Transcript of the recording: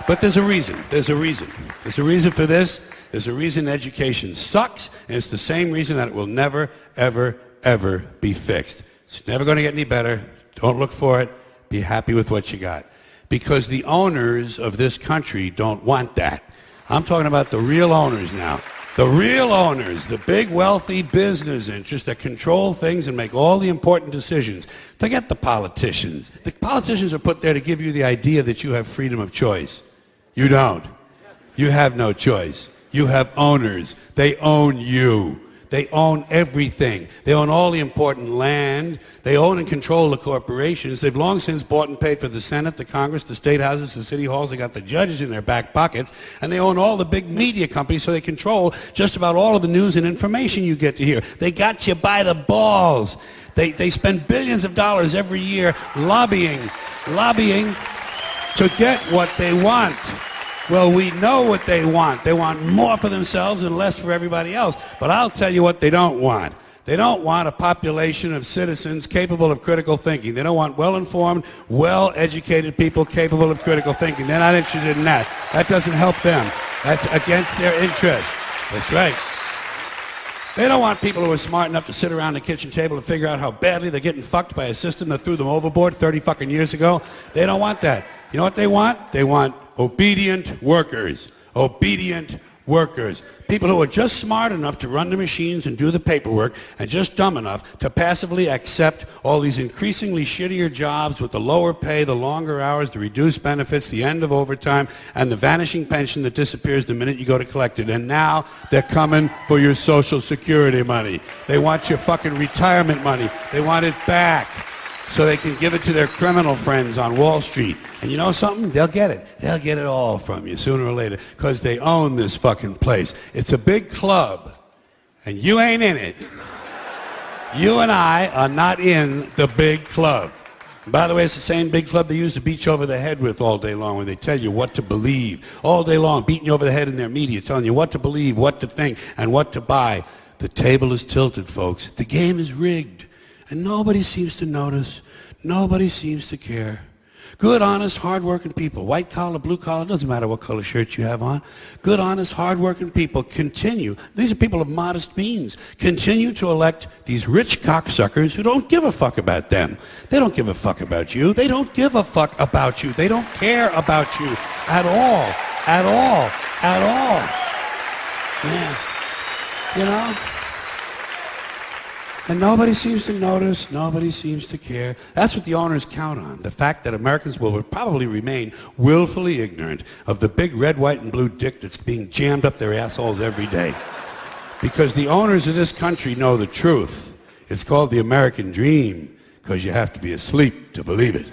But there's a reason. There's a reason. There's a reason for this. There's a reason education sucks, and it's the same reason that it will never, ever, ever be fixed. It's never going to get any better. Don't look for it. Be happy with what you got. Because the owners of this country don't want that. I'm talking about the real owners now. The real owners, the big wealthy business interests that control things and make all the important decisions. Forget the politicians. The politicians are put there to give you the idea that you have freedom of choice. You don't. You have no choice. You have owners. They own you. They own everything. They own all the important land. They own and control the corporations. They've long since bought and paid for the Senate, the Congress, the state houses, the city halls. They got the judges in their back pockets. And they own all the big media companies, so they control just about all of the news and information you get to hear. They got you by the balls. They spend billions of dollars every year lobbying to get what they want. Well, we know what they want. They want more for themselves and less for everybody else. But I'll tell you what they don't want. They don't want a population of citizens capable of critical thinking. They don't want well-informed, well-educated people capable of critical thinking. They're not interested in that. That doesn't help them. That's against their interest. That's right. They don't want people who are smart enough to sit around the kitchen table and figure out how badly they're getting fucked by a system that threw them overboard 30 fucking years ago. They don't want that. You know what they want? They want obedient workers. Obedient workers. People who are just smart enough to run the machines and do the paperwork and just dumb enough to passively accept all these increasingly shittier jobs with the lower pay, the longer hours, the reduced benefits, the end of overtime, and the vanishing pension that disappears the minute you go to collect it. And now they're coming for your Social Security money. They want your fucking retirement money. They want it back, so they can give it to their criminal friends on Wall Street. And you know something? They'll get it. They'll get it all from you sooner or later, because they own this fucking place. It's a big club, and you ain't in it. You and I are not in the big club. And by the way, it's the same big club they used to beat you over the head with all day long when they tell you what to believe. All day long, beating you over the head in their media, telling you what to believe, what to think, and what to buy. The table is tilted, folks. The game is rigged. And nobody seems to notice. Nobody seems to care. Good, honest, hard-working people, white collar, blue collar, doesn't matter what color shirt you have on. Good, honest, hard-working people continue. These are people of modest means. Continue to elect these rich cocksuckers who don't give a fuck about them. They don't give a fuck about you. They don't give a fuck about you. They don't care about you at all. At all. At all. Yeah. You know? And nobody seems to notice, nobody seems to care. That's what the owners count on, the fact that Americans will probably remain willfully ignorant of the big red, white, and blue dick that's being jammed up their assholes every day. Because the owners of this country know the truth. It's called the American dream, because you have to be asleep to believe it.